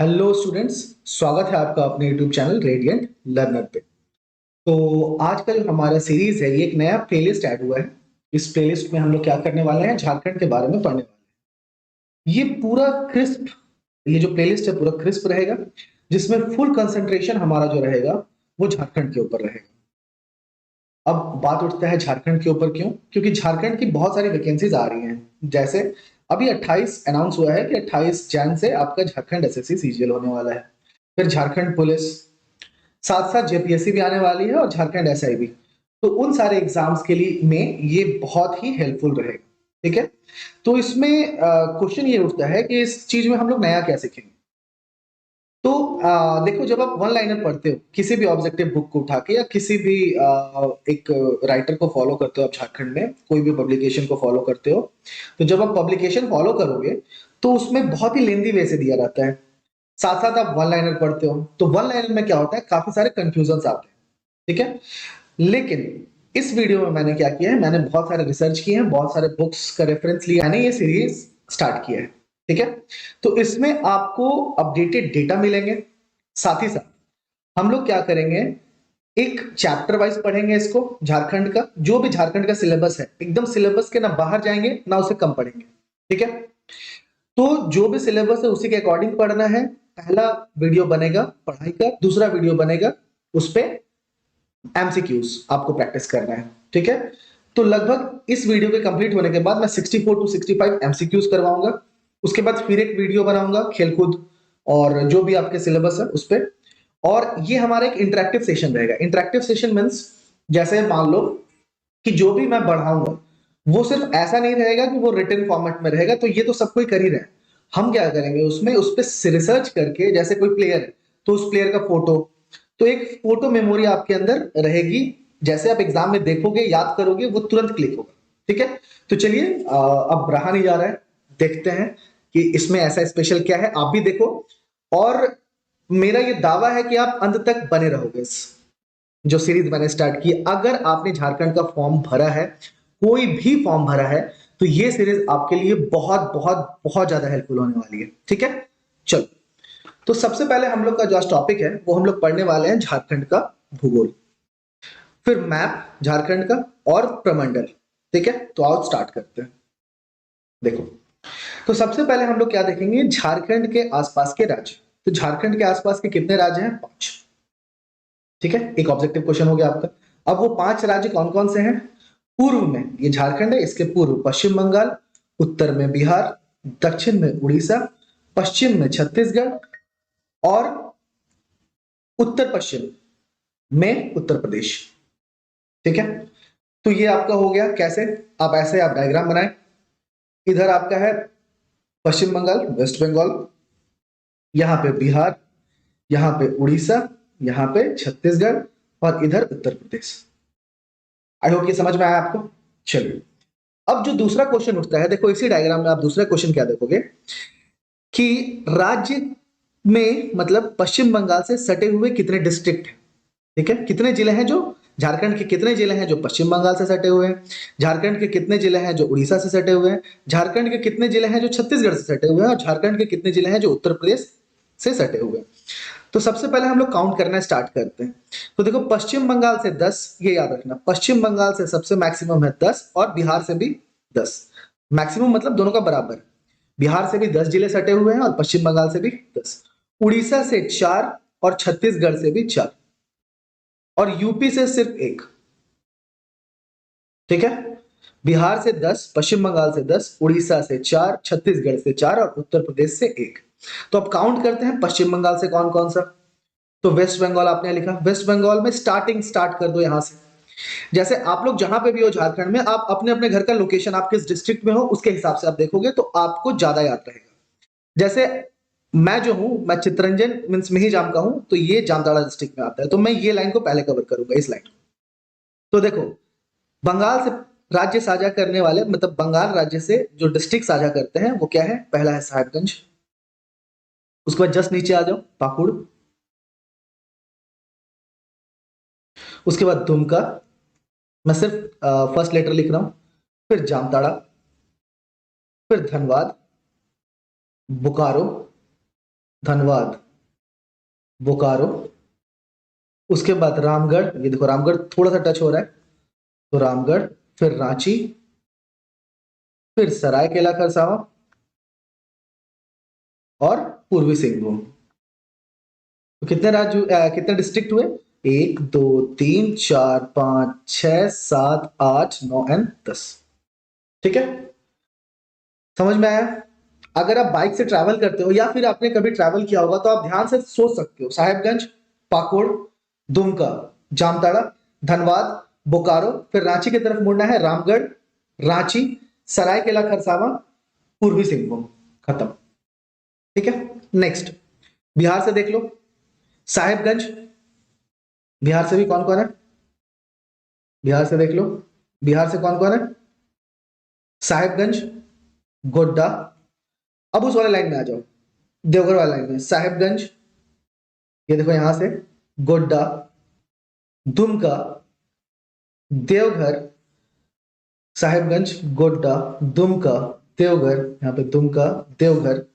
Hello students. स्वागत है आपका अपने यूट्यूब चैनल रेडिएंट लर्नर पे। तो आज का जो हमारा सीरीज है ये एक नया प्लेलिस्ट ऐड हुआ है। इस प्लेलिस्ट में हम लोग क्या करने वाले हैं, झारखंड के बारे में पढ़ने वाले हैं। ये पूरा क्रिस्प, ये जो प्लेलिस्ट है पूरा क्रिस्प रहेगा, जिसमें फुल कंसंट्रेशन हमारा जो रहेगा वो झारखंड के ऊपर रहेगा। अब बात उठता है झारखंड के ऊपर क्यों? क्योंकि झारखंड की बहुत सारी वैकेंसीज आ रही हैं। जैसे अभी 28 अनाउंस हुआ है कि 28 जैन से आपका झारखंड एसएससी सीजीएल होने वाला है। फिर झारखंड पुलिस, साथ साथ जेपीएससी भी आने वाली है और झारखंड एसआईबी। तो उन सारे एग्जाम्स के लिए में ये बहुत ही हेल्पफुल रहेगा। ठीक है, तो इसमें क्वेश्चन ये उठता है कि इस चीज में हम लोग नया क्या सीखेंगे। तो देखो, जब आप वन लाइनर पढ़ते हो किसी भी ऑब्जेक्टिव बुक को उठा के या किसी भी एक राइटर को फॉलो करते हो, आप झारखंड में कोई भी पब्लिकेशन को फॉलो करते हो, तो जब आप पब्लिकेशन फॉलो करोगे तो उसमें बहुत ही लेंदी वे से दिया रहता है। साथ साथ आप वन लाइनर पढ़ते हो तो वन लाइनर में क्या होता है, काफी सारे कंफ्यूजन आते हैं। ठीक है, लेकिन इस वीडियो में मैंने क्या किया है, मैंने बहुत सारे रिसर्च किए हैं, बहुत सारे बुक्स का रेफरेंस लिया, मैंने ये सीरीज स्टार्ट किया है। ठीक है, तो इसमें आपको अपडेटेड डेटा मिलेंगे। साथ ही साथ हम लोग क्या करेंगे, एक चैप्टर वाइज पढ़ेंगे इसको। झारखंड का जो भी झारखंड का सिलेबस है, एकदम सिलेबस के ना बाहर जाएंगे ना उसे कम पढ़ेंगे। ठीक है, तो जो भी सिलेबस है उसी के अकॉर्डिंग पढ़ना है। पहला वीडियो बनेगा पढ़ाई का, दूसरा वीडियो बनेगा उस पे एमसीक्यूज आपको प्रैक्टिस करना है। ठीक है, तो लगभग इस वीडियो के कंप्लीट होने के बाद मैं 64 टू 65 एमसीक्यूज करवाऊंगा। उसके बाद फिर एक वीडियो बनाऊंगा खेलकूद और जो भी आपके सिलेबस है उस पर। और ये हमारा एक इंटरेक्टिव सेशन रहेगा। इंटरेक्टिव सेशन मीन्स, जैसे मान लो कि जो भी मैं बढ़ाऊंगा वो सिर्फ ऐसा नहीं रहेगा कि वो रिटन फॉर्मेट में रहेगा, तो ये तो सब कोई कर ही रहा है। हम क्या करेंगे उसमें, उस पर रिसर्च करके, जैसे कोई प्लेयर है तो उस प्लेयर का फोटो, तो एक फोटो मेमोरी आपके अंदर रहेगी। जैसे आप एग्जाम में देखोगे, याद करोगे, वो तुरंत क्लिक होगा। ठीक है, तो चलिए अब रहा नहीं जा रहा है, देखते हैं कि इसमें ऐसा स्पेशल क्या है। आप भी देखो, और मेरा ये दावा है कि आप अंत तक बने रहोगे। इस जो सीरीज मैंने स्टार्ट की, अगर आपने झारखंड का फॉर्म भरा है, कोई भी फॉर्म भरा है, तो ये सीरीज आपके लिए बहुत बहुत बहुत ज्यादा हेल्पफुल होने वाली है। ठीक है, चलो, तो सबसे पहले हम लोग का जो आज टॉपिक है वो हम लोग पढ़ने वाले हैं झारखंड का भूगोल, फिर मैप झारखंड का और प्रमंडल। ठीक है, तो आओ स्टार्ट करते हैं। देखो, तो सबसे पहले हम लोग क्या देखेंगे, झारखंड के आसपास के राज्य। तो झारखंड के आसपास के कितने राज्य हैं? 5। ठीक है, एक ऑब्जेक्टिव क्वेश्चन हो गया आपका। अब वो 5 राज्य कौन कौन से हैं? पूर्व में ये झारखंड है, इसके पूर्व पश्चिम बंगाल, उत्तर में बिहार, दक्षिण में उड़ीसा, पश्चिम में छत्तीसगढ़ और उत्तर पश्चिम में उत्तर प्रदेश। ठीक है, तो ये आपका हो गया। कैसे? आप ऐसे आप डायग्राम बनाएं। इधर आपका है पश्चिम बंगाल, वेस्ट बंगाल, यहां पे बिहार, यहां पे उड़ीसा, यहां पे छत्तीसगढ़ और इधर उत्तर प्रदेश। आई होप ये समझ में आया आपको। चलिए, अब जो दूसरा क्वेश्चन उठता है, देखो इसी डायग्राम में आप दूसरा क्वेश्चन क्या देखोगे कि राज्य में, मतलब पश्चिम बंगाल से सटे हुए कितने डिस्ट्रिक्ट हैं। ठीक है, कितने जिले हैं जो झारखंड के, कितने जिले हैं जो पश्चिम बंगाल से सटे हुए हैं, झारखंड के कितने जिले हैं जो उड़ीसा से सटे हुए हैं, झारखंड के कितने जिले हैं जो छत्तीसगढ़ से सटे हुए हैं और झारखंड के कितने जिले हैं जो उत्तर प्रदेश से सटे हुए हैं। तो सबसे पहले हम लोग काउंट करना स्टार्ट करते हैं। तो देखो, पश्चिम बंगाल से 10, ये याद रखना, पश्चिम बंगाल से सबसे मैक्सिमम है 10 और बिहार से भी 10। मैक्सिमम मतलब दोनों का बराबर। बिहार से भी 10 जिले सटे हुए हैं और पश्चिम बंगाल से भी 10। उड़ीसा से 4 और छत्तीसगढ़ से भी 4 और यूपी से सिर्फ 1। ठीक है, बिहार से 10, पश्चिम बंगाल से 10, उड़ीसा से 4, छत्तीसगढ़ से 4 और उत्तर प्रदेश से 1। तो अब काउंट करते हैं पश्चिम बंगाल से कौन कौन सा। तो वेस्ट बंगाल आपने लिखा, वेस्ट बंगाल में स्टार्ट कर दो यहां से। जैसे आप लोग जहां पे भी हो झारखंड में, आप अपने अपने घर का लोकेशन, आप किस डिस्ट्रिक्ट में हो उसके हिसाब से आप देखोगे तो आपको ज्यादा याद रहेगा। जैसे मैं जो हूं, मैं चितरंजन मीन्स मेहिजाम का हूं, तो ये जामताड़ा डिस्ट्रिक्ट में आता है, तो मैं ये लाइन को पहले कवर करूंगा, इस लाइन को। तो देखो, बंगाल से राज्य साझा करने वाले, मतलब बंगाल राज्य से जो डिस्ट्रिक्ट साझा करते हैं वो क्या है? पहला है साहिबगंज, उसके बाद जस्ट नीचे आ जाओ पाकुड़, उसके बाद दुमका, मैं सिर्फ फर्स्ट लेटर लिख रहा हूं, फिर जामताड़ा, फिर धनबाद, बोकारो, धनबाद, बोकारो, उसके बाद रामगढ़, ये देखो रामगढ़ थोड़ा सा टच हो रहा है, तो रामगढ़, फिर रांची, फिर सरायकेला खरसावां और पूर्वी सिंहभूम। तो कितने राज्य कितने डिस्ट्रिक्ट हुए? 1 2 3 4 5 6 7 8 9 एंड 10। ठीक है, समझ में आया? अगर आप बाइक से ट्रैवल करते हो या फिर आपने कभी ट्रैवल किया होगा तो आप ध्यान से सोच सकते हो, साहेबगंज, पाकुड़, दुमका, जामताड़ा, धनबाद, बोकारो, फिर रांची की तरफ मुड़ना है, रामगढ़, रांची, सरायकेला खरसावां, पूर्वी सिंहभूम, खत्म। ठीक है, नेक्स्ट बिहार से देख लो, साहेबगंज, बिहार से भी कौन कौन है? बिहार से देख लो, बिहार से कौन कौन है? साहेबगंज, गोड्डा, अब उस वाले लाइन में आ जाओ, देवघर वाले लाइन में, साहेबगंज, ये देखो यहां से, गोड्डा, दुमका, देवघर, साहेबगंज, गोड्डा, दुमका, देवघर, यहां पे दुमका, देवघर,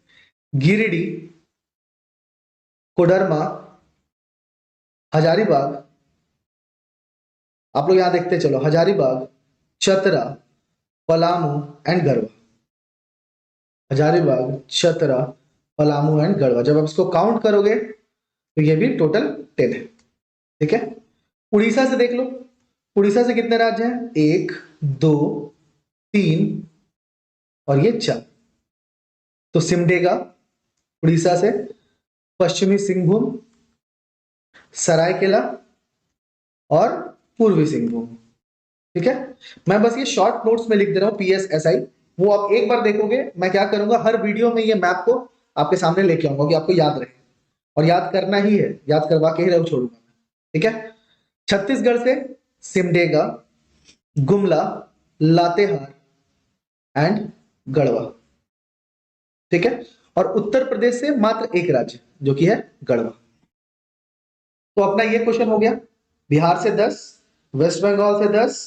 गिरिडीह, कोडरमा, हजारीबाग, आप लोग यहां देखते चलो, हजारीबाग, चतरा, पलामू एंड गढ़वा, हजारीबाग, चतरा, पलामू एंड गढ़वा। जब आप इसको काउंट करोगे तो ये भी टोटल 10 है। ठीक है, उड़ीसा से देख लो, उड़ीसा से कितने राज्य हैं? 1 2 3 और ये 4। तो सिमडेगा उड़ीसा से, पश्चिमी सिंहभूम, सरायकेला और पूर्वी सिंहभूम। ठीक है, मैं बस ये शॉर्ट नोट्स में लिख दे रहा हूं, PSSI, वो आप एक बार देखोगे। मैं क्या करूंगा, हर वीडियो में ये मैप को आपके सामने लेके आऊंगा कि आपको याद रहे, और याद करना ही है, याद करवा के ही रहो छोड़ूंगा। ठीक है, छत्तीसगढ़ से सिमडेगा, गुमला, लातेहार एंड गढ़वा। ठीक है, और उत्तर प्रदेश से मात्र एक राज्य जो कि है गढ़वा। तो अपना ये क्वेश्चन हो गया, बिहार से 10, वेस्ट बंगाल से 10,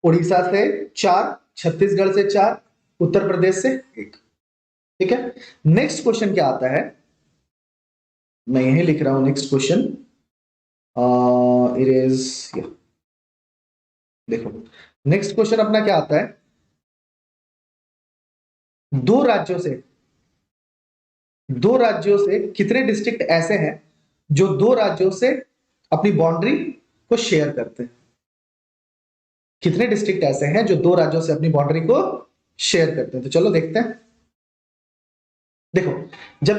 उड़ीसा से 4, छत्तीसगढ़ से 4, उत्तर प्रदेश से 1। ठीक है, नेक्स्ट क्वेश्चन क्या आता है, मैं यही लिख रहा हूं नेक्स्ट क्वेश्चन, इरेज, देखो नेक्स्ट क्वेश्चन अपना क्या आता है, दो राज्यों से कितने डिस्ट्रिक्ट ऐसे हैं जो दो राज्यों से अपनी बाउंड्री को शेयर करते हैं? कितने डिस्ट्रिक्ट ऐसे हैं जो दो राज्यों से अपनी बाउंड्री को शेयर करते हैं? तो चलो देखते हैं। देखो, जब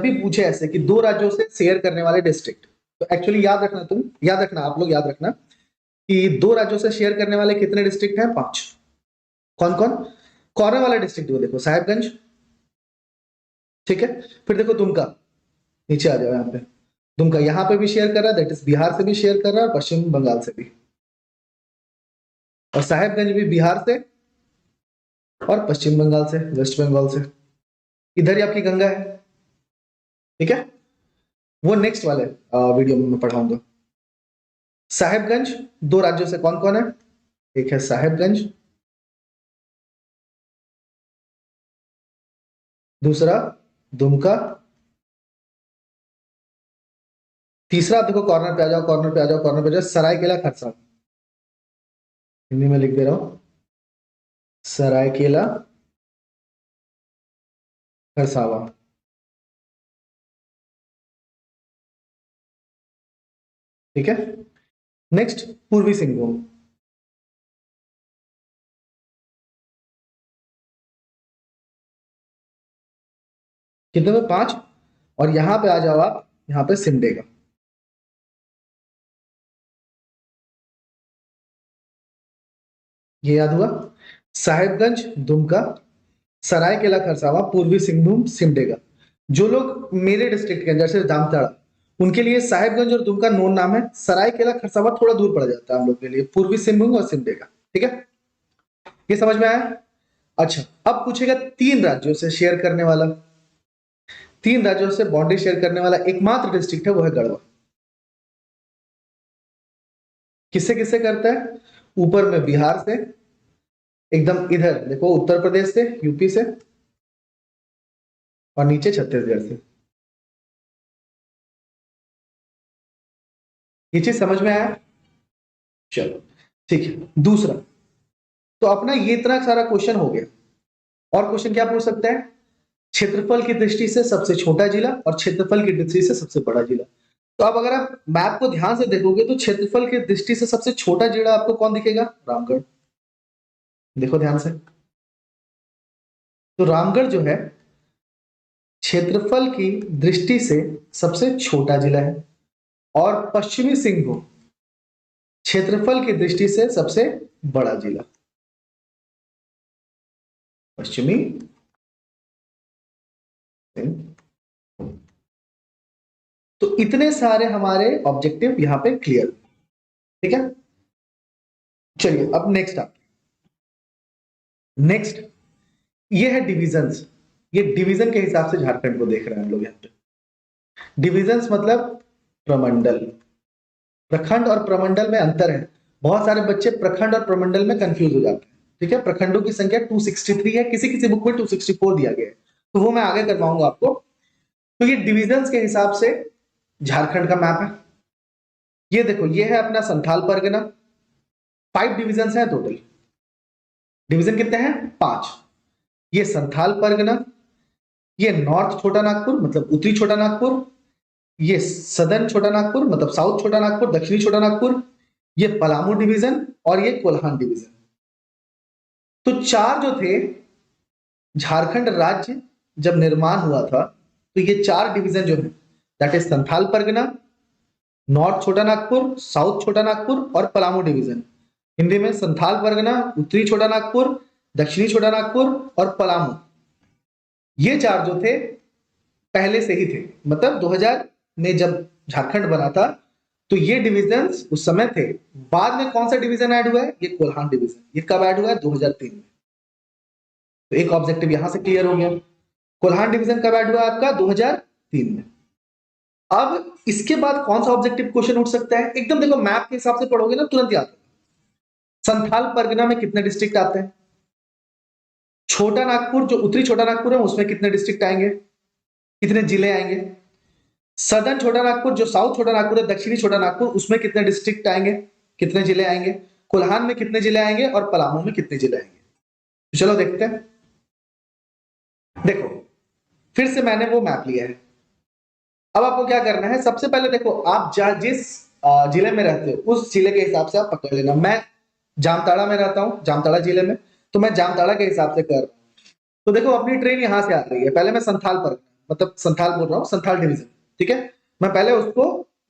भी पूछे ऐसे कि दो राज्यों से शेयर करने वाले डिस्ट्रिक्ट, तो एक्चुअली याद रखना, आप लोग याद रखना कि दो राज्यों से शेयर करने वाले कितने डिस्ट्रिक्ट हैं? 5। कौन कौन? कॉर्नर वाला डिस्ट्रिक्ट वो देखो, साहेबगंज। ठीक है, फिर देखो दुमका, नीचे आ जाओ, यहाँ पे दुमका यहाँ पे भी शेयर कर रहा है, दैट इज बिहार से भी शेयर कर रहा है और पश्चिम बंगाल से भी, और साहेबगंज भी बिहार से और पश्चिम बंगाल से, वेस्ट बंगाल से। इधर ही आपकी गंगा है। ठीक है, वो नेक्स्ट वाले वीडियो में मैं पढ़ाऊंगा। साहेबगंज दो राज्यों से कौन कौन है? एक है साहेबगंज, दूसरा दुमका, तीसरा देखो कॉर्नर पे आ जाओ, कॉर्नर पे आ जाओ, कॉर्नर पे आ जाओ, सरायकेला खरसावां। हिंदी में लिख दे रहा हूं, सरायकेला खरसावां। ठीक है, नेक्स्ट पूर्वी सिंहभूम, कितने में? 5। और यहां पे आ जाओ आप, यहां पे सिमडेगा। ये याद हुआ, साहेबगंज, दुमका, सरायकेला खरसावां, पूर्वी सिंहभूम, सिमडेगा। जो लोग मेरे डिस्ट्रिक्ट के अंदर से जामताड़ा, उनके लिए साहेबगंज और दुमका नोन नाम है, सरायकेला खरसावां थोड़ा दूर पड़ जाता है हम लोग के लिए, पूर्वी सिंहभूम और सिमडेगा। ठीक है, ये समझ में आया? अच्छा, अब पूछेगा तीन राज्यों से शेयर करने वाला, तीन राज्यों से बाउंड्री शेयर करने वाला एकमात्र डिस्ट्रिक्ट है, वो है गढ़वा। किससे किससे करता है? ऊपर में बिहार से, एकदम इधर देखो उत्तर प्रदेश से, यूपी से, और नीचे छत्तीसगढ़ से। ये चीज समझ में आया? चलो ठीक है। दूसरा, तो अपना ये इतना सारा क्वेश्चन हो गया, और क्वेश्चन क्या पूछ सकता है? क्षेत्रफल की दृष्टि से सबसे छोटा जिला और क्षेत्रफल की दृष्टि से सबसे बड़ा जिला। तो अब अगर आप मैप को ध्यान से देखोगे तो क्षेत्रफल की दृष्टि से सबसे छोटा जिला आपको कौन दिखेगा? रामगढ़। देखो ध्यान से, तो रामगढ़ जो है क्षेत्रफल की दृष्टि से सबसे छोटा जिला है, और पश्चिमी सिंहभूम क्षेत्रफल की दृष्टि से सबसे बड़ा जिला। पश्चिमी सिंहभूम। तो इतने सारे हमारे ऑब्जेक्टिव यहां पे क्लियर, ठीक है। चलिए अब नेक्स्ट आप, नेक्स्ट ये है डिविजन्स। ये डिवीजन के हिसाब से झारखंड को देख रहे हैं हम लोग यहाँ पे। डिविजन्स मतलब प्रमंडल। प्रखंड और प्रमंडल में अंतर है, बहुत सारे बच्चे प्रखंड और प्रमंडल में कंफ्यूज हो जाते हैं, ठीक है। प्रखंडों की संख्या 263 है, किसी किसी बुक में 264 दिया गया है, तो वो मैं आगे करवाऊंगा आपको। तो ये डिविजन्स के हिसाब से झारखंड का मैप है। ये देखो, ये है अपना संथाल परगना। 5 डिविजन्स है टोटल। डिवीजन कितने हैं? 5। ये संथाल परगना, ये नॉर्थ छोटा नागपुर मतलब उत्तरी छोटा नागपुर, ये सदर्न छोटा नागपुर मतलब साउथ छोटा नागपुर दक्षिणी छोटा नागपुर, ये पलामू डिवीजन और ये कोल्हान डिवीजन। तो 4 जो थे, झारखंड राज्य जब निर्माण हुआ था तो ये 4 डिवीजन जो है, that is Santhal Pargana, north छोटा नागपुर, साउथ छोटा नागपुर और पलामू डिवीजन। हिंदी में संथाल परगना, उत्तरी छोटा नागपुर, दक्षिणी छोटा नागपुर और पलामू, ये 4 जो थे पहले से ही थे। मतलब 2000 में जब झारखंड बना था तो ये डिविजन्स उस समय थे। बाद में कौन सा डिवीजन ऐड हुआ है? ये कोल्हान डिवीजन। ये कब ऐड हुआ है? 2003 में। तो एक ऑब्जेक्टिव यहां से क्लियर हो गया। कोल्हान डिवीजन कब ऐड हुआ आपका? 2003 में। अब इसके बाद कौन सा ऑब्जेक्टिव क्वेश्चन उठ सकता है? एकदम देखो, मैप के हिसाब से पढ़ोगे ना तुरंत याद। संथाल परगना में कितने डिस्ट्रिक्ट आते हैं? छोटा नागपुर जो उत्तरी छोटा नागपुर है उसमें कितने डिस्ट्रिक्ट आएंगे, कितने जिले आएंगे? सदर्न छोटा नागपुर जो साउथ छोटा नागपुर है दक्षिणी छोटा नागपुर, उसमें कितने डिस्ट्रिक्ट आएंगे, कितने जिले आएंगे? कोल्हान में कितने जिले आएंगे और पलामू में कितने जिले आएंगे? तो चलो देखते हैं। देखो, फिर से मैंने वो मैप लिया है। अब आपको क्या करना है? सबसे पहले देखो, आप जिस जिले में रहते हो उस जिले के हिसाब से आप पकड़ लेना। मैं जामताड़ा में रहता हूँ, जामताड़ा जिले में, तो मैं जामताड़ा के हिसाब से कर रहा हूँ। तो देखो, अपनी ट्रेन यहां से आ रही है। पहले मैं संथाल पर मतलब संथाल बोल रहा हूँ, संथाल डिवीजन, ठीक है। मैं पहले उसको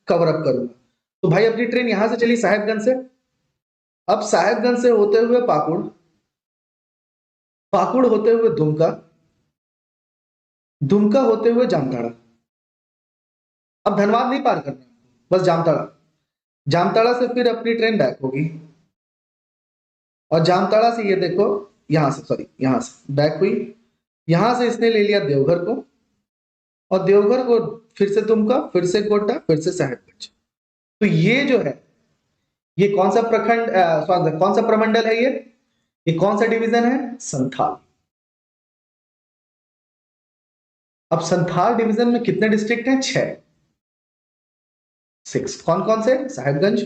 कवर अप करूंगा। तो भाई अपनी ट्रेन यहां से चली साहेबगंज से। अब साहेबगंज से होते हुए पाकुड़, पाकुड़ होते हुए दुमका, दुमका होते हुए जामताड़ा। अब धनबाद नहीं पार करना, बस जामताड़ा। जामताड़ा से फिर अपनी ट्रेन बैक होगी, और जामताड़ा से ये देखो यहां से, सॉरी यहां से बैक हुई। यहां से इसने ले लिया देवघर को, और देवघर को फिर से दुमका, फिर से गोड्डा, फिर से साहेबगंज। तो ये जो है, ये कौन सा प्रखंड, कौन सा प्रमंडल है? ये कौन सा डिवीजन है? संथाल। अब संथाल डिवीजन में कितने डिस्ट्रिक्ट हैं? 6, 6। कौन कौन से? साहेबगंज।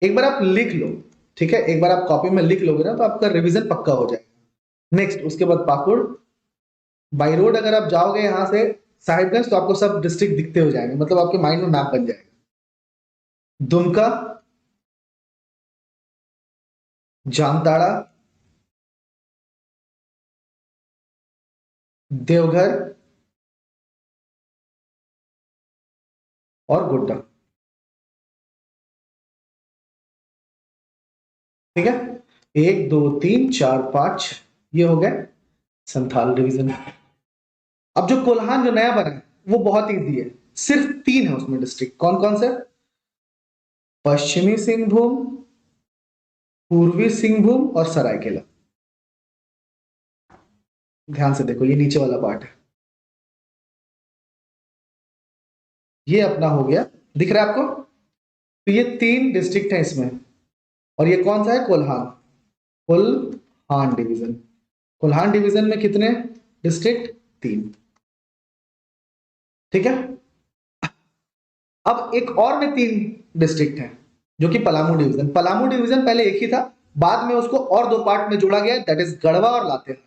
एक बार आप लिख लो, ठीक है, एक बार आप कॉपी में लिख लोगे ना तो आपका रिवीजन पक्का हो जाएगा। नेक्स्ट, उसके बाद पाकुड़। बाई रोड अगर आप जाओगे यहां से साहिबगंज तो आपको सब डिस्ट्रिक्ट दिखते हो जाएंगे, मतलब आपके माइंड में मैप बन जाएगा। दुमका, जामताड़ा, देवघर और गोड्डा, ठीक है। 1 2 3 4 5, ये हो गए संथाल डिवीजन। अब जो कोल्हान जो नया बना है वो बहुत इजी है, सिर्फ 3 है उसमें डिस्ट्रिक्ट। कौन कौन से? पश्चिमी सिंहभूम, पूर्वी सिंहभूम और सरायकेला। ध्यान से देखो, ये नीचे वाला पार्ट है, ये अपना हो गया। दिख रहा है आपको? तो ये 3 डिस्ट्रिक्ट है इसमें, और ये कौन सा है? कोल्हान। कोल्हान डिवीजन। कोल्हान डिवीजन में कितने डिस्ट्रिक्ट? 3, ठीक है। अब एक और में 3 डिस्ट्रिक्ट हैं जो कि पलामू डिवीजन। पलामू डिवीजन पहले एक ही था, बाद में उसको और 2 पार्ट में जोड़ा गया, दैट इज गढ़वा और लातेहार।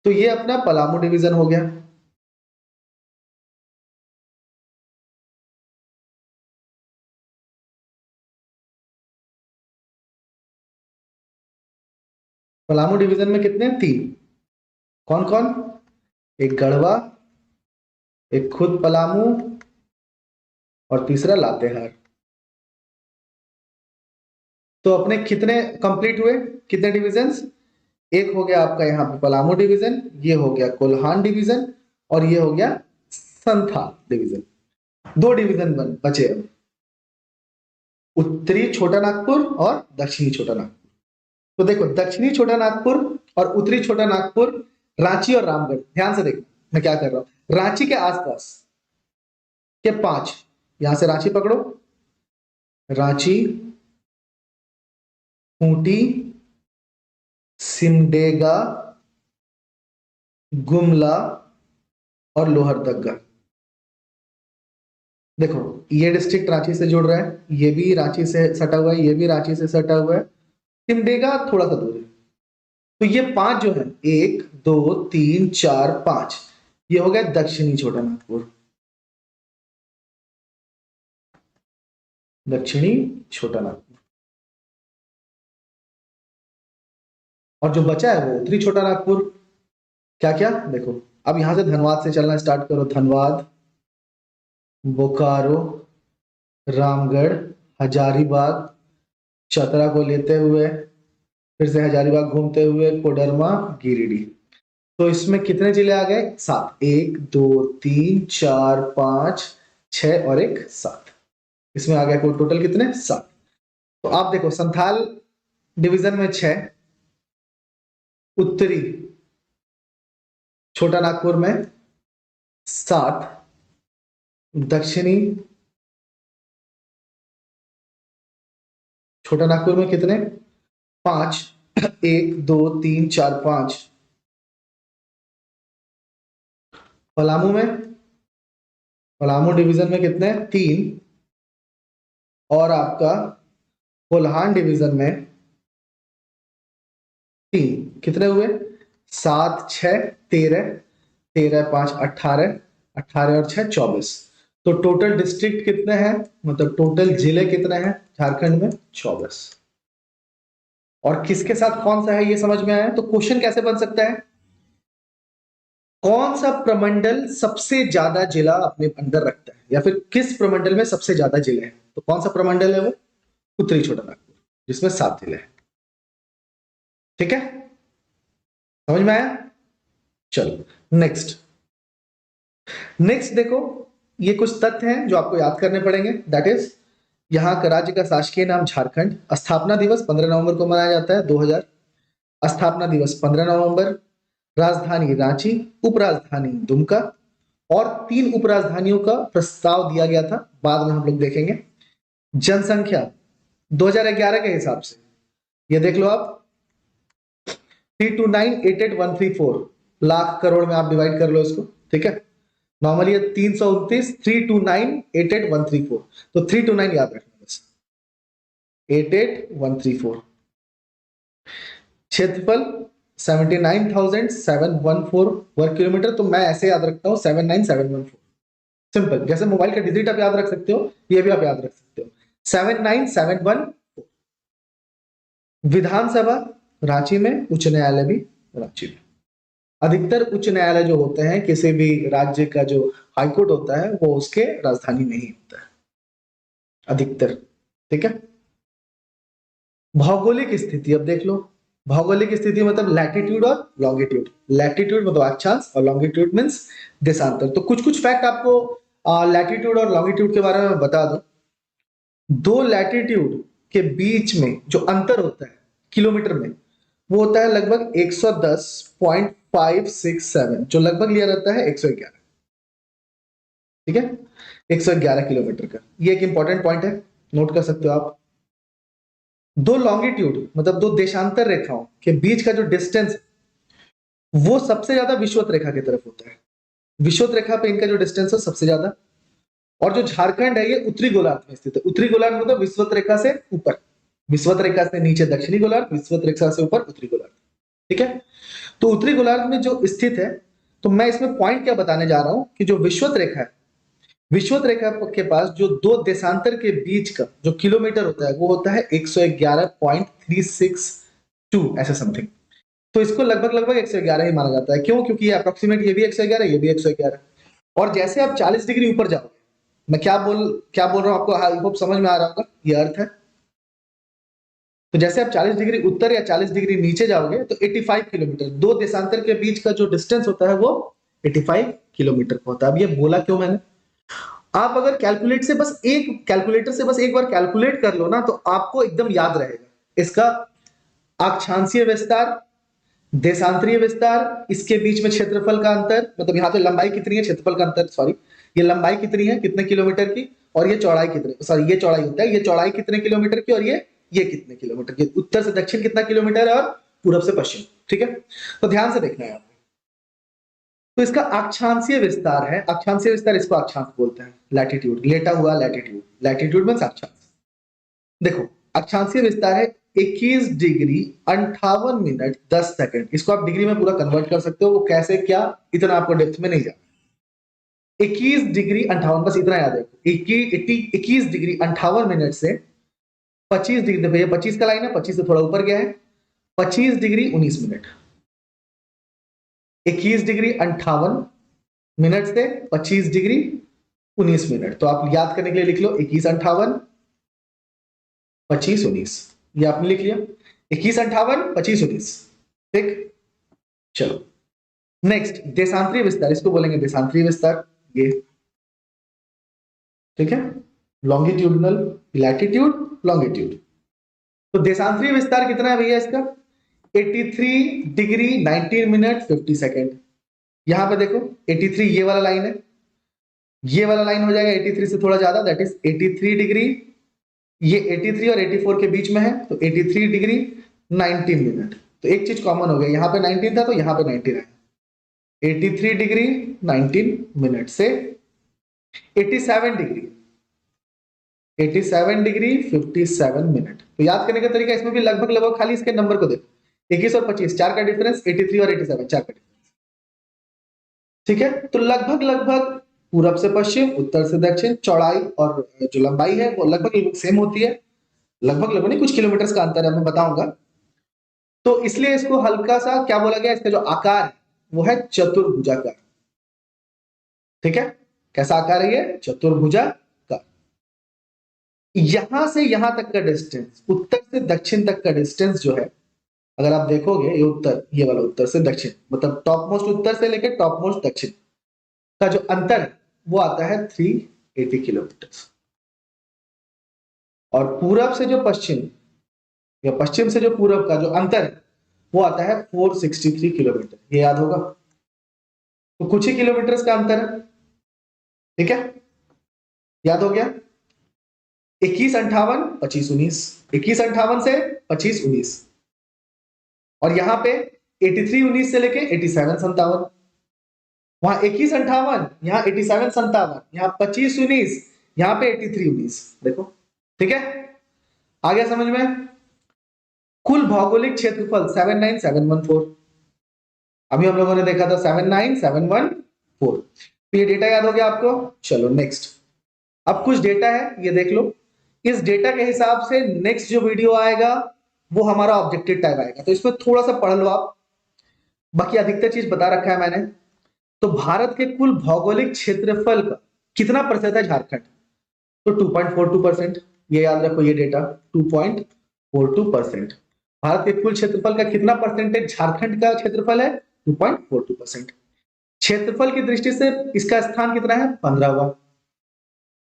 तो ये अपना पलामू डिवीजन हो गया। पलामू डिवीजन में कितने? 3। कौन कौन? एक गढ़वा, एक खुद पलामू और तीसरा लातेहार। तो अपने कितने कंप्लीट हुए, कितने डिविजन्स? एक हो गया आपका यहाँ पे पलामू डिवीजन, ये हो गया कोल्हान डिवीजन और ये हो गया संथाल डिवीजन। 2 डिवीजन बचे अब, उत्तरी छोटा नागपुर और दक्षिणी छोटा नागपुर। तो देखो दक्षिणी छोटा नागपुर और उत्तरी छोटा नागपुर, रांची और रामगढ़, ध्यान से देखो मैं क्या कर रहा हूं। रांची के आसपास के 5, यहां से रांची पकड़ो, रांची, खूंटी, सिमडेगा, गुमला और लोहरदगा। देखो ये डिस्ट्रिक्ट रांची से जुड़ रहा है, ये भी रांची से सटा हुआ है, ये भी रांची से सटा हुआ है, सिमडेगा थोड़ा सा दूर है। तो ये 5 जो है, 1 2 3 4 5, ये हो गया दक्षिणी छोटा नागपुर, दक्षिणी छोटा नागपुर। और जो बचा है वो उत्तरी छोटा नागपुर। क्या क्या? देखो अब यहां से धनबाद से चलना स्टार्ट करो, धनबाद, बोकारो, रामगढ़, हजारीबाग, चतरा को लेते हुए फिर से हजारीबाग घूमते हुए कोडरमा, गिरिडीह। तो इसमें कितने जिले आ गए? 7। 1 2 3 4 5 6 और 1 7। इसमें आ गया कोई टोटल कितने? 7। तो आप देखो संथाल डिवीजन में 6, उत्तरी छोटा नागपुर में 7, दक्षिणी छोटा नागपुर में कितने? 5। 1 2 3 4 5। पलामू में, पलामू डिवीजन में कितने? 3। और आपका कोल्हान डिवीजन में 3, कितने हुए? 7 6 13, 13 5 18, 18 और 6 24। तो टोटल डिस्ट्रिक्ट कितने हैं, मतलब टोटल जिले कितने हैं झारखंड में? 24। और किसके साथ कौन सा है ये समझ में आया। तो क्वेश्चन कैसे बन सकता है, कौन सा प्रमंडल सबसे ज्यादा जिला अपने अंदर रखता है, या फिर किस प्रमंडल में सबसे ज्यादा जिले हैं। तो कौन सा प्रमंडल है वो? उत्तरी छोटा नागपुर, जिसमें 7 जिले हैं। ठीक है, समझ में आया। चलो नेक्स्ट। नेक्स्ट देखो, ये कुछ तथ्य हैं जो आपको याद करने पड़ेंगे। दैट इज, यहाँ का राज्य का शासकीय नाम झारखंड, स्थापना दिवस 15 नवंबर को मनाया जाता है 2000, स्थापना दिवस 15 नवंबर, राजधानी रांची, उपराजधानी दुमका, और 3 उपराजधानियों का प्रस्ताव दिया गया था, बाद में हम लोग देखेंगे। जनसंख्या 2011 के हिसाब से ये देख लो आप, 329,88,134 लाख करोड़ में आप डिवाइड कर लो इसको। ठीक है, नॉर्मली ये 329, 329,88,134, तो 329 याद रखना बस, 88,134। क्षेत्रफल 79,714 वर्ग किलोमीटर, तो मैं ऐसे याद रखता हूं 79714। सिंपल, जैसे मोबाइल का डिजिट आप याद रख सकते हो, ये भी आप याद रख सकते हो, 79714। विधानसभा रांची में, उच्च न्यायालय भी रांची में। अधिकतर उच्च न्यायालय जो होते हैं किसी भी राज्य का, जो हाईकोर्ट होता है वो उसके राजधानी में ही होता है अधिकतर। ठीक है, भौगोलिक स्थिति अब देख लो। भौगोलिक स्थिति मतलब लैटिट्यूड और लॉन्गिट्यूड। लैटिट्यूड मतलब अक्षांश और लॉन्गिट्यूड मींस देशांतर। तो कुछ कुछ फैक्ट आपको लैटिट्यूड और लॉन्गिट्यूड के बारे में बता दो। 2 लैटिट्यूड के बीच में जो अंतर होता है किलोमीटर में, वो होता है लगभग 110.567, जो लगभग लिया रहता है 111। ठीक है, 111 किलोमीटर का, ये एक इंपॉर्टेंट पॉइंट है, नोट कर सकते हो आप। 2 लॉन्गिट्यूड मतलब 2 देशांतर रेखाओं के बीच का जो डिस्टेंस, वो सबसे ज्यादा विषुवत रेखा की तरफ होता है। विषुवत रेखा पे इनका जो डिस्टेंस है सबसे ज्यादा। और जो झारखंड है ये उत्तरी गोलार्ध में स्थित है। उत्तरी गोलार्ध मतलब विषुवत रेखा से ऊपर, विषुवत रेखा से नीचे दक्षिणी गोलार्ध, विषुवत रेखा से ऊपर उत्तरी गोलार्ध। ठीक है, तो उत्तरी गोलार्ध में जो स्थित है, तो मैं इसमें पॉइंट क्या बताने जा रहा हूं कि जो विषुवत रेखा है, विषुवत रेखा के पास जो दो देशांतर के बीच का जो किलोमीटर होता है वो होता है 111.362 ऐसे समथिंग। तो इसको लगभग लगभग 111 ही माना जाता है। क्यों? क्योंकि ये अप्रोक्सीमेट, ये भी 111, ये भी 111। और जैसे आप 40 डिग्री ऊपर जाओगे, मैं क्या बोल रहा हूं आपको, आई होप समझ में आ रहा होगा, ये अर्थ है। तो जैसे आप 40 डिग्री उत्तर या 40 डिग्री नीचे जाओगे तो 85 किलोमीटर, दो देशांतर के बीच का जो डिस्टेंस होता है वो 85 किलोमीटर का होता है। अब ये बोला क्यों मैंने, आप अगर कैलकुलेटर से बस एक बार कैलकुलेट कर लो ना, तो आपको एकदम याद रहेगा इसका अक्षांशीय विस्तार, देशांतरीय विस्तार, इसके बीच में क्षेत्रफल का अंतर, मतलब यहाँ पे लंबाई कितनी है, क्षेत्रफल का अंतर, सॉरी, ये लंबाई कितनी है, कितने किलोमीटर की, और ये चौड़ाई कितने, सॉरी ये चौड़ाई होता है, ये चौड़ाई कितने किलोमीटर की, और ये कितने किलोमीटर की, उत्तर से दक्षिण कितना किलोमीटर है और पूरब से पश्चिम। ठीक है, तो ध्यान से देखना है आपको। तो इसका अक्षांशीय विस्तार है, अक्षांशीय विस्तार इसको अक्षांश बोलते हैं, लैटिट्यूड, लेटा हुआ लैटिट्यूड, लैटिट्यूड मींस अक्षांश। देखो अक्षांशीय विस्तार है 21 डिग्री 58 मिनट 10 सेकंड। इसको आप डिग्री में पूरा कन्वर्ट कर सकते हो, वो कैसे क्या इतना आपको डेप्थ में नहीं जाना। 21 डिग्री 58, बस इतना याद है, 21 डिग्री 58 मिनट से 25 डिग्री, देखो ये 25 का लाइन है, 25 से थोड़ा ऊपर गया है, 25 डिग्री 19 मिनट, 21 डिग्री 58 मिनट से 25 डिग्री 19 मिनट। तो आप याद करने के लिए लिख लो 21 58 25 19, ये आपने लिख लिया, 21 58 25 19। ठीक, चलो नेक्स्ट देशांतरीय विस्तार, इसको बोलेंगे देशांतरीय विस्तार, ये ठीक है, लॉन्गिट्यूडनल, लैटिट्यूड, लॉन्गिट्यूड। तो देशांतरीय विस्तार कितना है भैया इसका, 83 डिग्री 19 मिनट 50 सेकेंड। यहां पे देखो 83 ये वाला लाइन है, ये वाला लाइन हो जाएगा 83 से थोड़ा ज्यादा, दैट इज 83 डिग्री, ये 83 और 84 के बीच में है, तो 83 डिग्री 19 मिनट। तो एक चीज कॉमन हो गया, यहां पे 19 था तो यहां पे 19 है, 83 डिग्री 19 मिनट से 87 डिग्री 57 मिनट। तो याद करने का तरीका इसमें भी लगभग लगभग, खाली इसके नंबर को देखो, 21 और 25, 4 का डिफरेंस, 83 और 87, 4 का डिफरेंस। ठीक है, तो लगभग लगभग पूरब से पश्चिम, उत्तर से दक्षिण, चौड़ाई और जो लंबाई है वो लगभग सेम होती है, लगभग लगभग नहीं, कुछ किलोमीटर का अंतर है, मैं बताऊंगा। तो इसलिए इसको हल्का सा क्या बोला गया, इसका जो आकार है वो है चतुर्भुजाकार। ठीक है, कैसा आकार है ये, चतुर्भुजाकार। यहां से यहां तक का डिस्टेंस, उत्तर से दक्षिण तक का डिस्टेंस जो है, अगर आप देखोगे ये उत्तर, ये वाला उत्तर से दक्षिण, मतलब टॉप मोस्ट उत्तर से लेकर टॉप मोस्ट दक्षिण का जो अंतर है वो आता है 380 किलोमीटर। और पूरब से जो पश्चिम या पश्चिम से जो पूरब का जो अंतर है वो आता है 463 किलोमीटर, ये याद होगा। तो कुछ ही किलोमीटर का अंतर है। ठीक है, याद हो गया, 21 58 25 19, 21 58 से 25 19, और यहां पे 83 19 से लेके 87 57, वहां 21 58, यहाँ 87 57, यहाँ 25 19, यहाँ पे 83 19। देखो ठीक है, आ गया समझ में। कुल भौगोलिक क्षेत्रफल 79714, अभी हम लोगों ने देखा था 79714। तो ये डेटा याद हो गया आपको। चलो नेक्स्ट, अब कुछ डेटा है ये देख लो, इस डेटा के हिसाब से नेक्स्ट जो वीडियो आएगा वो हमारा ऑब्जेक्टिव टाइप आएगा, तो इसमें थोड़ा सा पढ़ लो आप, बाकी अधिकतर चीज बता रखा है मैंने। तो भारत के कुल भौगोलिक क्षेत्रफल का कितना प्रतिशत है झारखंड, तो 2.42%, ये याद रखो ये डेटा, 2.42%। भारत के कुल क्षेत्रफल का कितना परसेंटेज झारखंड का क्षेत्रफल है, 2.42%। क्षेत्रफल की दृष्टि से इसका स्थान कितना है, 15वां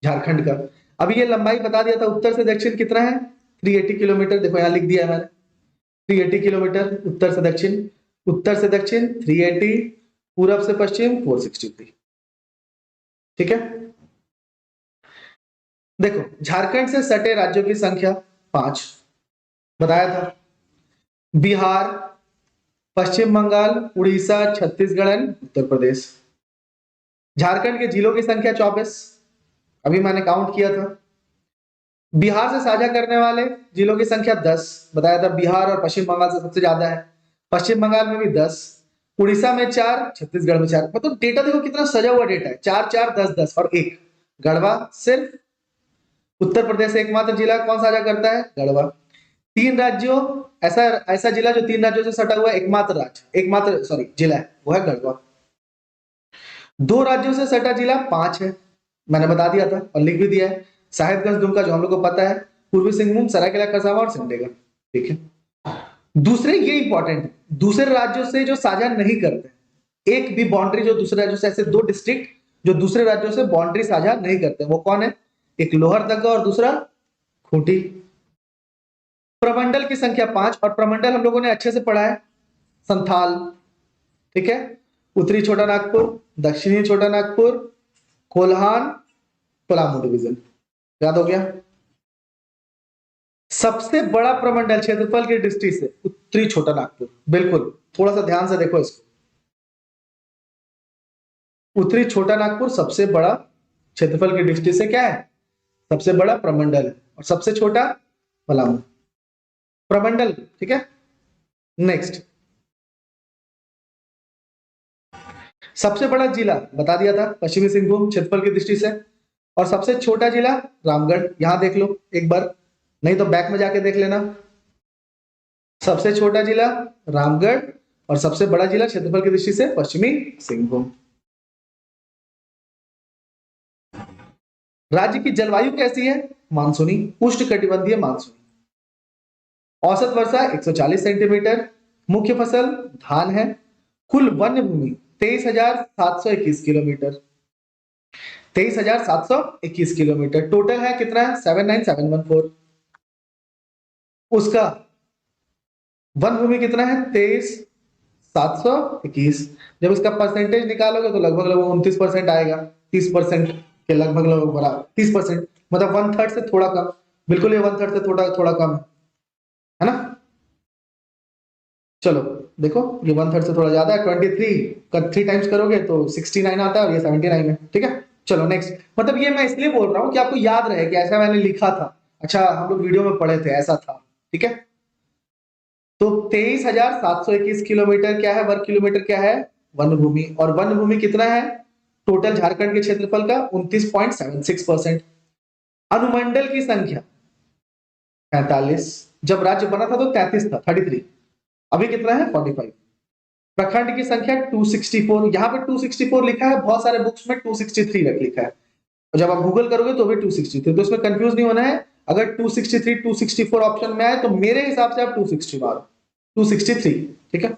झारखंड का। अभी ये लंबाई बता दिया था, उत्तर से दक्षिण कितना है, 380 किलोमीटर, देखो यहां लिख दिया है मैंने, 380 किलोमीटर उत्तर से दक्षिण, उत्तर से दक्षिण 380, पूरब से पश्चिम 463। ठीक है, देखो झारखंड से सटे राज्यों की संख्या 5 बताया था, बिहार, पश्चिम बंगाल, उड़ीसा, छत्तीसगढ़ एंड उत्तर प्रदेश। झारखंड के जिलों की संख्या 24, अभी मैंने काउंट किया था। बिहार से साझा करने वाले जिलों की संख्या 10 बताया था, बिहार और पश्चिम बंगाल से सबसे ज्यादा है, पश्चिम बंगाल में भी 10, उड़ीसा में 4, छत्तीसगढ़ में 4। मतलब डेटा देखो कितना सजा हुआ डेटा है, 4 4 10 10 और 1 गढ़वा। सिर्फ उत्तर प्रदेश से एकमात्र जिला कौन साझा करता है? गढ़वा। 3 राज्यों, ऐसा ऐसा जिला जो 3 राज्यों से सटा हुआ है, एकमात्र राज्य, एकमात्र सॉरी जिला है, वो है गढ़वा। 2 राज्यों से सटा जिला 5 है, मैंने बता दिया था और लिख भी दिया है, साहेबगंज दुमका जो हम लोग को पता है, पूर्वी सिंहभूम, सरायकेला खरसावां और सिमडेगा। ठीक है। दूसरे ये इंपॉर्टेंट है, दूसरे राज्यों से जो साझा नहीं करते, एक भी बाउंड्री जो दूसरे राज्यों से, ऐसे 2 डिस्ट्रिक्ट जो दूसरे राज्यों से बाउंड्री साझा नहीं करते, वो कौन है? एक लोहरदगा और दूसरा खूंटी। प्रमंडल की संख्या 5, और प्रमंडल हम लोगों ने अच्छे से पढ़ा है, संथाल, ठीक है, उत्तरी छोटा नागपुर, दक्षिणी छोटा नागपुर, कोल्हान, पलामू डिवीजन। याद हो गया? सबसे बड़ा प्रमंडल क्षेत्रफल की दृष्टि से उत्तरी छोटा नागपुर, बिल्कुल, थोड़ा सा ध्यान से देखो इसको। उत्तरी छोटा नागपुर सबसे बड़ा क्षेत्रफल की दृष्टि से क्या है? सबसे बड़ा प्रमंडल है, और सबसे छोटा पलामू। प्रमंडल, ठीक है। नेक्स्ट, सबसे बड़ा जिला बता दिया था, पश्चिमी सिंहभूम क्षेत्रफल की दृष्टि से, और सबसे छोटा जिला रामगढ़। यहां देख लो एक बार, नहीं तो बैक में जाके देख लेना। सबसे छोटा जिला रामगढ़, और सबसे बड़ा जिला क्षेत्रफल की दृष्टि से पश्चिमी सिंहभूम। राज्य की जलवायु कैसी है? मानसूनी, उष्णकटिबंधीय मानसूनी। औसत वर्षा 140 सेंटीमीटर। मुख्य फसल धान है। कुल वन्य भूमि 23,721 किलोमीटर, 23,721 किलोमीटर। टोटल है कितना है? 79714। उसका वन भूमि कितना है? 23,721। जब इसका परसेंटेज निकालोगे तो लगभग लगभग 29% आएगा, 30% के लगभग लगभग बराबर, 30%, मतलब 1/3 से थोड़ा कम। बिल्कुल ये 1/3 से थोड़ा थोड़ा कम है ना? चलो देखो, ये 1/3 से थोड़ा ज्यादा है, 23 का 3 टाइम्स करोगे तो 69 आता है, और ये 79 है। ठीक है, चलो नेक्स्ट। मतलब ये मैं इसलिए बोल रहा हूँ कि आपको याद रहे कि ऐसा मैंने लिखा था, अच्छा हम लोग वीडियो में पढ़े थे, ऐसा था। ठीक है, तो 23,721 किलोमीटर क्या है? वर्ग किलोमीटर क्या है? वन भूमि। और वन भूमि कितना है टोटल झारखंड के क्षेत्रफल का? 29.76%। अनुमंडल की संख्या 45। जब राज्य बना था तो 33 था, 33। अभी कितना है? 45। प्रखंड की संख्या 264। यहाँ पे 264 लिखा है, बहुत सारे बुक्स में 263 रख लिखा है, और जब आप गूगल करोगे तो भी 263, तो इसमें कंफ्यूज नहीं होना है। अगर 263 264 ऑप्शन में आए तो मेरे हिसाब से आप 260 मारो, 263। ठीक है।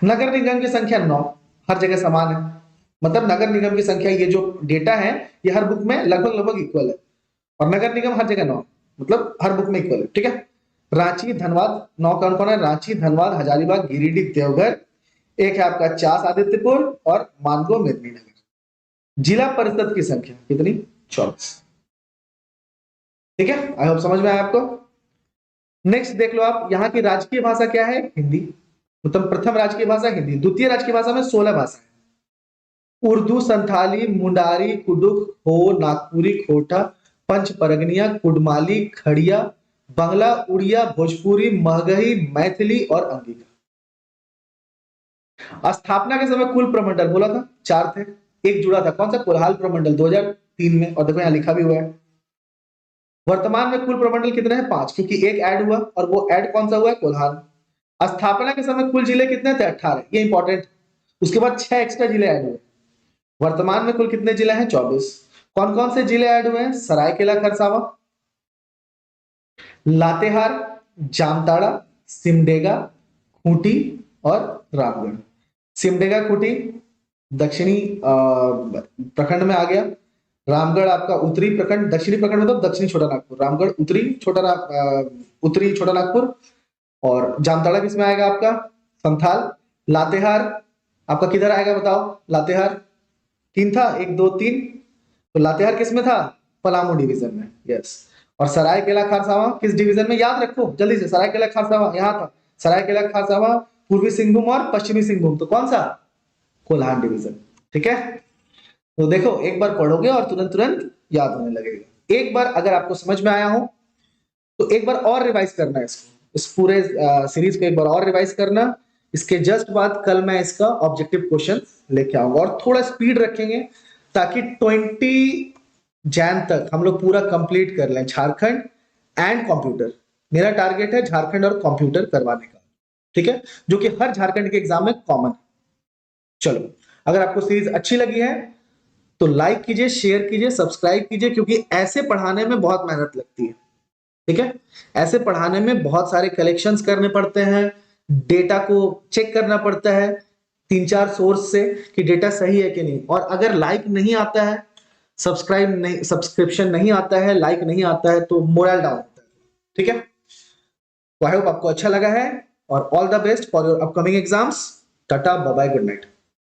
नगर निगम की संख्या 9, हर जगह समान है, मतलब नगर निगम की संख्या, ये जो डेटा है ये हर बुक में लगभग लगभग इक्वल है, और नगर निगम हर जगह 9, मतलब हर बुक में इक्वल है। ठीक है। रांची धनबाद 9 कौन कौन है? रांची, धनबाद, हजारीबाग, गिरिडीह, देवघर। एक है आपका चास आदित्यपुर और मानगो मेदिनीनगर। जिला परिषद की संख्या कितनी? 24। ठीक है, आई होप समझ में आया आपको। नेक्स्ट देख लो आप, यहाँ की राजकीय भाषा क्या है? हिंदी। मतलब प्रथम राजकीय भाषा हिंदी, द्वितीय राजकीय भाषा में 16 भाषा है। उर्दू, संथाली, मुंडारी, कुडुख, हो, नागपुरी, खोटा, पंच परगनिया, कुडमाली, खड़िया, बंगला, उड़िया, भोजपुरी, महगही, मैथिली और अंगिका। स्थापना के समय कुल प्रमंडल बोला था 4 थे, एक जुड़ा था, कौन सा? कोल्हान प्रमंडल 2003 में, और देखो यहाँ लिखा भी हुआ है। वर्तमान में कुल प्रमंडल कितने हैं? 5, क्योंकि एक ऐड हुआ, और वो ऐड कौन सा हुआ है? कोल्हान। स्थापना के समय कुल जिले कितने थे? 18, ये इंपॉर्टेंट। उसके बाद 6 एक्स्ट्रा जिले ऐड हुए। वर्तमान में कुल कितने जिले हैं? 24। कौन कौन से जिले ऐड हुए हैं? सरायकेला खरसावां, लातेहार, जामताड़ा, सिमडेगा, खूंटी और रामगढ़। सिमडेगा, खूंटी दक्षिणी प्रखंड में आ गया। रामगढ़ आपका उत्तरी प्रखंड, दक्षिणी प्रखंड मतलब दक्षिणी छोटा नागपुर, रामगढ़ उत्तरी छोटा नागपुर, और जामताड़ा किसमें आएगा आपका? संथाल। लातेहार आपका किधर आएगा बताओ? लातेहार 3 था, 1 2 3, तो लातेहार किसमें था? पलामू डिवीजन में, यस। और सरायकेला खारसावां किस डिवीजन में? याद रखो जल्दी से, सरायकेला खारसावां यहाँ था, सरायकेला खारसावां पूर्वी सिंहभूम और पश्चिमी सिंहभूम, तो कौन सा? कोल्हान डिवीजन। ठीक है, तो देखो एक बार पढ़ोगे और तुरंत तुरंत याद होने लगेगा। एक बार अगर आपको समझ में आया हो तो एक बार और रिवाइज करना है इसको, इस पूरे सीरीज को एक बार और रिवाइज करना। इसके जस्ट बाद कल मैं इसका ऑब्जेक्टिव क्वेश्चन लेके आऊंगा और थोड़ा स्पीड रखेंगे ताकि 20 जैन तक हम लोग पूरा कंप्लीट कर लें झारखंड एंड कंप्यूटर। मेरा टारगेट है झारखंड और कंप्यूटर करवाने का, ठीक है, जो कि हर झारखंड के एग्जाम में कॉमन है। चलो, अगर आपको सीरीज अच्छी लगी है तो लाइक कीजिए, शेयर कीजिए, सब्सक्राइब कीजिए, क्योंकि ऐसे पढ़ाने में बहुत मेहनत लगती है, ठीक है। ऐसे पढ़ाने में बहुत सारे कलेक्शंस करने पड़ते हैं, डेटा को चेक करना पड़ता है 3-4 सोर्स से कि डेटा सही है कि नहीं। और अगर लाइक नहीं आता है, सब्सक्रिप्शन नहीं आता है, लाइक नहीं आता है तो मोरल डाउन होता है, ठीक है। तो आई होप आपको अच्छा लगा है और all the best for your upcoming exams. Tata, bye bye, good night.